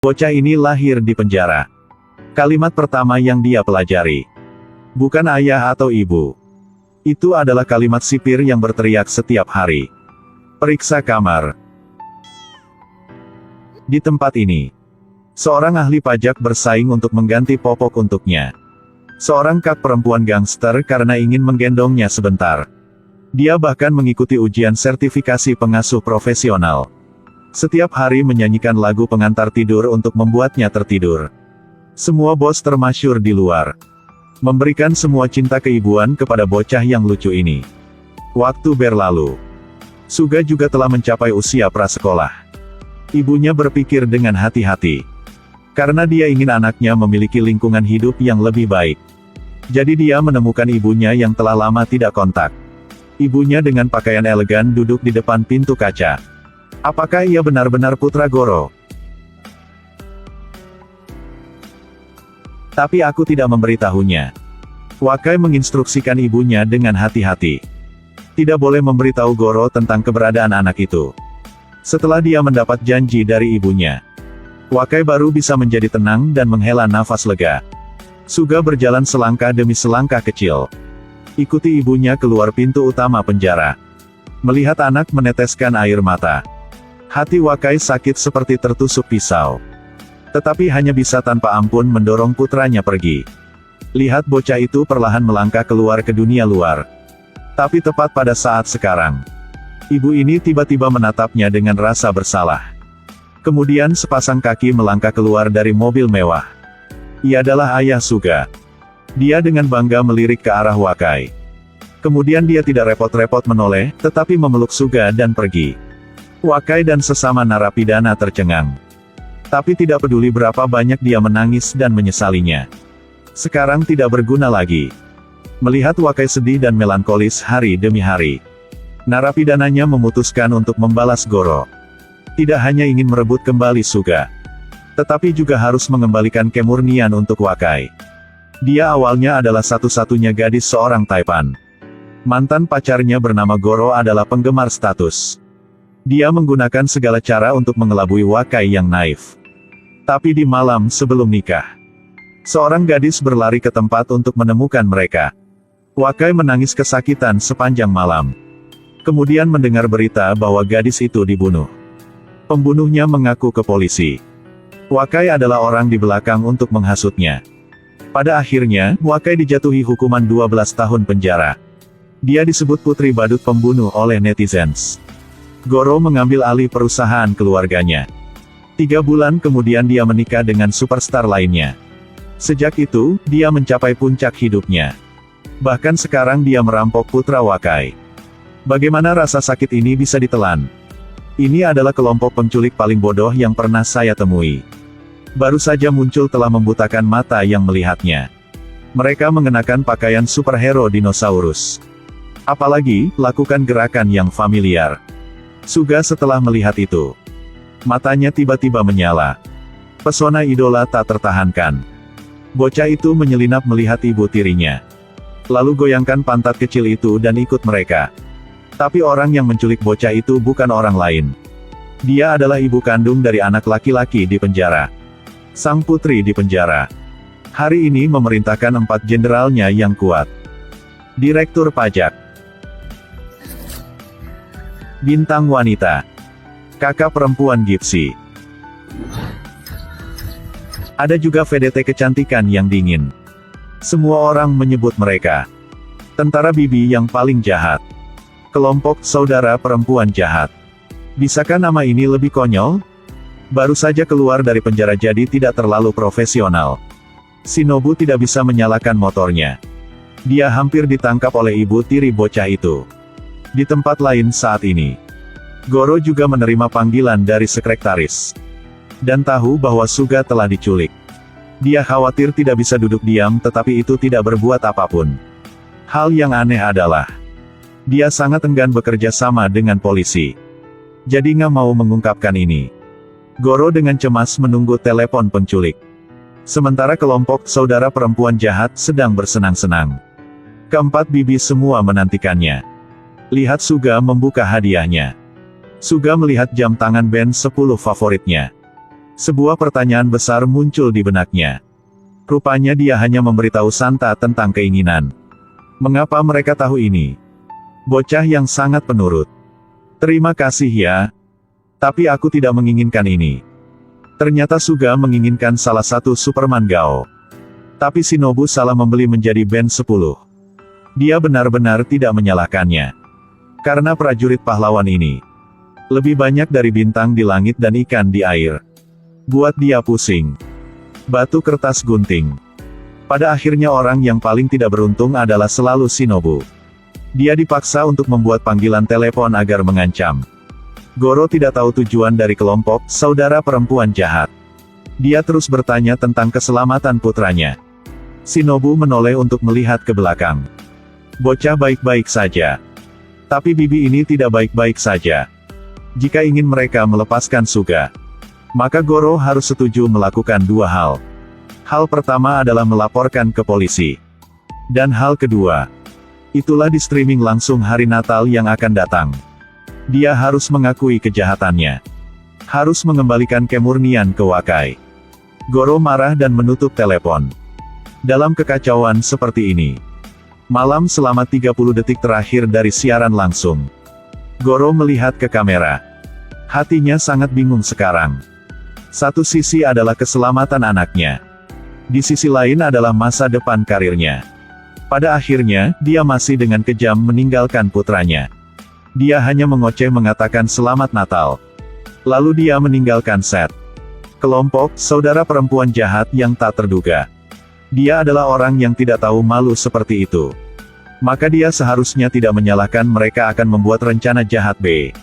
Bocah ini lahir di penjara. Kalimat pertama yang dia pelajari. Bukan ayah atau ibu. Itu adalah kalimat sipir yang berteriak setiap hari. Periksa kamar. Di tempat ini, seorang ahli pajak bersaing untuk mengganti popok untuknya. Seorang kak perempuan gangster karena ingin menggendongnya sebentar. Dia bahkan mengikuti ujian sertifikasi pengasuh profesional. Setiap hari menyanyikan lagu pengantar tidur untuk membuatnya tertidur. Semua bos termasyur di luar memberikan semua cinta keibuan kepada bocah yang lucu ini. Waktu berlalu. Suga juga telah mencapai usia prasekolah. Ibunya berpikir dengan hati-hati. Karena dia ingin anaknya memiliki lingkungan hidup yang lebih baik. Jadi dia menemukan ibunya yang telah lama tidak kontak. Ibunya dengan pakaian elegan duduk di depan pintu kaca. Apakah ia benar-benar putra Goro? Tapi aku tidak memberitahunya. Wakai menginstruksikan ibunya dengan hati-hati. Tidak boleh memberitahu Goro tentang keberadaan anak itu. Setelah dia mendapat janji dari ibunya, Wakai baru bisa menjadi tenang dan menghela nafas lega. Suga berjalan selangkah demi selangkah kecil. Ikuti ibunya keluar pintu utama penjara. Melihat anak meneteskan air mata. Hati Wakai sakit seperti tertusuk pisau. Tetapi hanya bisa tanpa ampun mendorong putranya pergi. Lihat bocah itu perlahan melangkah keluar ke dunia luar. Tapi tepat pada saat sekarang, ibu ini tiba-tiba menatapnya dengan rasa bersalah. Kemudian sepasang kaki melangkah keluar dari mobil mewah. Ia adalah ayah Suga. Dia dengan bangga melirik ke arah Wakai. Kemudian dia tidak repot-repot menoleh, tetapi memeluk Suga dan pergi. Wakai dan sesama narapidana tercengang. Tapi tidak peduli berapa banyak dia menangis dan menyesalinya. Sekarang tidak berguna lagi. Melihat Wakai sedih dan melankolis hari demi hari, narapidananya memutuskan untuk membalas Goro. Tidak hanya ingin merebut kembali Suga, tetapi juga harus mengembalikan kemurnian untuk Wakai. Dia awalnya adalah satu-satunya gadis seorang Taipan. Mantan pacarnya bernama Goro adalah penggemar status. Dia menggunakan segala cara untuk mengelabui Wakai yang naif. Tapi di malam sebelum nikah, seorang gadis berlari ke tempat untuk menemukan mereka. Wakai menangis kesakitan sepanjang malam. Kemudian mendengar berita bahwa gadis itu dibunuh. Pembunuhnya mengaku ke polisi. Wakai adalah orang di belakang untuk menghasutnya. Pada akhirnya, Wakai dijatuhi hukuman 12 tahun penjara. Dia disebut putri badut pembunuh oleh netizens. Goro mengambil alih perusahaan keluarganya. 3 bulan kemudian dia menikah dengan superstar lainnya. Sejak itu, dia mencapai puncak hidupnya. Bahkan sekarang dia merampok putra Wakai. Bagaimana rasa sakit ini bisa ditelan? Ini adalah kelompok penculik paling bodoh yang pernah saya temui. Baru saja muncul telah membutakan mata yang melihatnya. Mereka mengenakan pakaian superhero dinosaurus. Apalagi, lakukan gerakan yang familiar. Suga setelah melihat itu, matanya tiba-tiba menyala. Pesona idola tak tertahankan. Bocah itu menyelinap melihat ibu tirinya. Lalu goyangkan pantat kecil itu dan ikut mereka. Tapi orang yang menculik bocah itu bukan orang lain. Dia adalah ibu kandung dari anak laki-laki di penjara. Sang putri di penjara. Hari ini memerintahkan 4 jenderalnya yang kuat. Direktur pajak. Bintang wanita. Kakak perempuan Gipsy. Ada juga VDT kecantikan yang dingin. Semua orang menyebut mereka tentara bibi yang paling jahat. Kelompok saudara perempuan jahat. Bisakah nama ini lebih konyol? Baru saja keluar dari penjara jadi tidak terlalu profesional. Shinobu tidak bisa menyalakan motornya. Dia hampir ditangkap oleh ibu tiri bocah itu. Di tempat lain saat ini, Goro juga menerima panggilan dari sekretaris. Dan tahu bahwa Suga telah diculik. Dia khawatir tidak bisa duduk diam tetapi itu tidak berbuat apapun. Hal yang aneh adalah, dia sangat enggan bekerja sama dengan polisi. Jadi nggak mau mengungkapkan ini. Goro dengan cemas menunggu telepon penculik. Sementara kelompok saudara perempuan jahat sedang bersenang-senang. Keempat bibi semua menantikannya. Lihat Suga membuka hadiahnya. Suga melihat jam tangan band 10 favoritnya. Sebuah pertanyaan besar muncul di benaknya. Rupanya dia hanya memberitahu Santa tentang keinginan. Mengapa mereka tahu ini? Bocah yang sangat penurut. Terima kasih ya. Tapi aku tidak menginginkan ini. Ternyata Suga menginginkan salah satu Superman Gao. Tapi Shinobu salah membeli menjadi band 10. Dia benar-benar tidak menyalahkannya. Karena prajurit pahlawan ini lebih banyak dari bintang di langit dan ikan di air. Buat dia pusing. Batu kertas gunting. Pada akhirnya orang yang paling tidak beruntung adalah selalu Shinobu. Dia dipaksa untuk membuat panggilan telepon agar mengancam. Goro tidak tahu tujuan dari kelompok saudara perempuan jahat. Dia terus bertanya tentang keselamatan putranya. Shinobu menoleh untuk melihat ke belakang. Bocah baik-baik saja. Tapi bibi ini tidak baik-baik saja. Jika ingin mereka melepaskan Suga, maka Goro harus setuju melakukan dua hal. Hal pertama adalah melaporkan ke polisi. Dan hal kedua, itulah di streaming langsung hari Natal yang akan datang. Dia harus mengakui kejahatannya. Harus mengembalikan kemurnian ke Wakai. Goro marah dan menutup telepon. Dalam kekacauan seperti ini, malam selama 30 detik terakhir dari siaran langsung, Goro melihat ke kamera. Hatinya sangat bingung sekarang. Satu sisi adalah keselamatan anaknya. Di sisi lain adalah masa depan karirnya. Pada akhirnya, dia masih dengan kejam meninggalkan putranya. Dia hanya mengoceh mengatakan selamat Natal. Lalu dia meninggalkan set. Kelompok saudara perempuan jahat yang tak terduga. Dia adalah orang yang tidak tahu malu seperti itu. Maka dia seharusnya tidak menyalahkan mereka akan membuat rencana jahat B.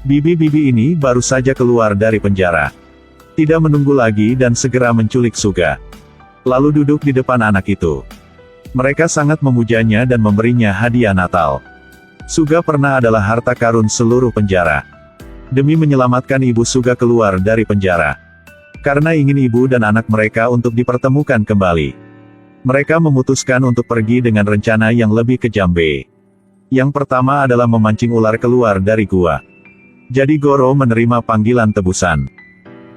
Bibi-bibi ini baru saja keluar dari penjara. Tidak menunggu lagi dan segera menculik Suga. Lalu duduk di depan anak itu. Mereka sangat memujanya dan memberinya hadiah Natal. Suga pernah adalah harta karun seluruh penjara. Demi menyelamatkan ibu Suga keluar dari penjara. Karena ingin ibu dan anak mereka untuk dipertemukan kembali, mereka memutuskan untuk pergi dengan rencana yang lebih kejam B. Yang pertama adalah memancing ular keluar dari gua. Jadi Goro menerima panggilan tebusan.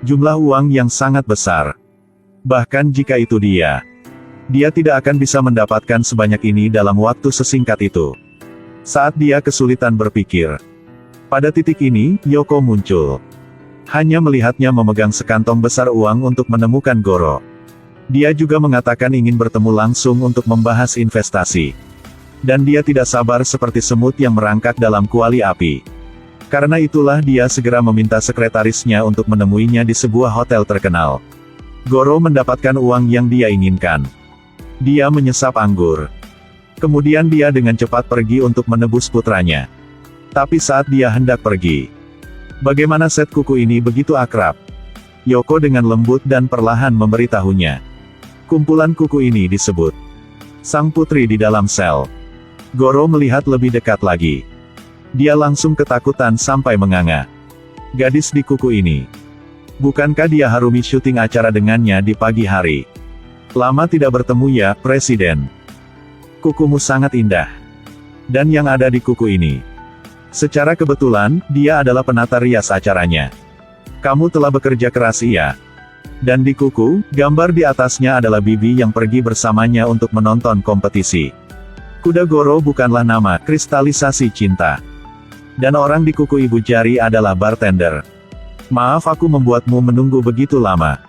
Jumlah uang yang sangat besar. Bahkan jika itu dia tidak akan bisa mendapatkan sebanyak ini dalam waktu sesingkat itu. Saat dia kesulitan berpikir, pada titik ini, Yoko muncul. Hanya melihatnya memegang sekantong besar uang untuk menemukan Goro. Dia juga mengatakan ingin bertemu langsung untuk membahas investasi. Dan dia tidak sabar seperti semut yang merangkak dalam kuali api. Karena itulah dia segera meminta sekretarisnya untuk menemuinya di sebuah hotel terkenal. Goro mendapatkan uang yang dia inginkan. Dia menyesap anggur. Kemudian dia dengan cepat pergi untuk menebus putranya. Tapi saat dia hendak pergi, bagaimana set kuku ini begitu akrab? Yoko dengan lembut dan perlahan memberitahunya. Kumpulan kuku ini disebut Sang Putri di dalam sel. Goro melihat lebih dekat lagi. Dia langsung ketakutan sampai menganga. Gadis di kuku ini. Bukankah dia Harumi syuting acara dengannya di pagi hari? Lama tidak bertemu ya, Presiden. Kukumu sangat indah. Dan yang ada di kuku ini. Secara kebetulan, dia adalah penata rias acaranya. Kamu telah bekerja keras iya. Dan di kuku, gambar di atasnya adalah bibi yang pergi bersamanya untuk menonton kompetisi. Kuda Goro bukanlah nama kristalisasi cinta. Dan orang di kuku ibu jari adalah bartender. Maaf aku membuatmu menunggu begitu lama.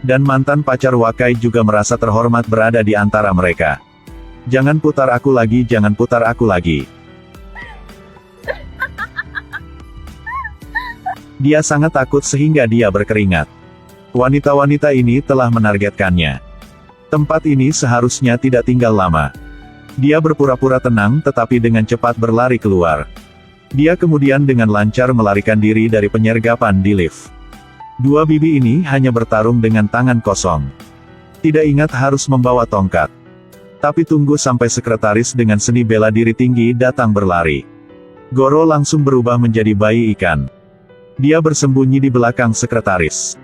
Dan mantan pacar Wakai juga merasa terhormat berada di antara mereka. Jangan putar aku lagi, jangan putar aku lagi. Dia sangat takut sehingga dia berkeringat. Wanita-wanita ini telah menargetkannya. Tempat ini seharusnya tidak tinggal lama. Dia berpura-pura tenang tetapi dengan cepat berlari keluar. Dia kemudian dengan lancar melarikan diri dari penyergapan di lift. Dua bibi ini hanya bertarung dengan tangan kosong. Tidak ingat harus membawa tongkat. Tapi tunggu sampai sekretaris dengan seni bela diri tinggi datang berlari. Goro langsung berubah menjadi bayi ikan. Dia bersembunyi di belakang sekretaris.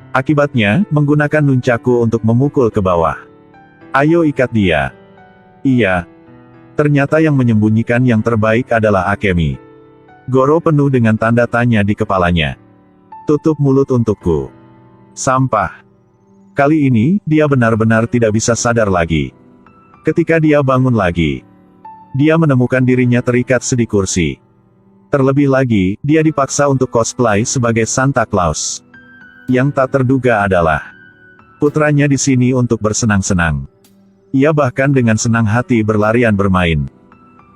Akibatnya, menggunakan nunchaku untuk memukul ke bawah. Ayo ikat dia. Iya. Ternyata yang menyembunyikan yang terbaik adalah Akemi. Goro penuh dengan tanda tanya di kepalanya. Tutup mulut untukku. Sampah. Kali ini, dia benar-benar tidak bisa sadar lagi. Ketika dia bangun lagi, dia menemukan dirinya terikat di kursi. Terlebih lagi, dia dipaksa untuk cosplay sebagai Santa Claus. Yang tak terduga adalah putranya di sini untuk bersenang-senang. Ia bahkan dengan senang hati berlarian bermain.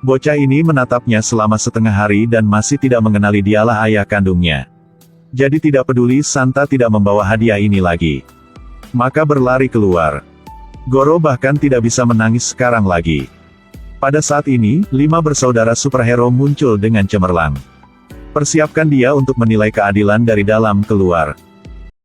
Bocah ini menatapnya selama setengah hari dan masih tidak mengenali dialah ayah kandungnya. Jadi tidak peduli Santa tidak membawa hadiah ini lagi. Maka berlari keluar. Goro bahkan tidak bisa menangis sekarang lagi. Pada saat ini, 5 bersaudara superhero muncul dengan cemerlang. Persiapkan dia untuk menilai keadilan dari dalam keluar.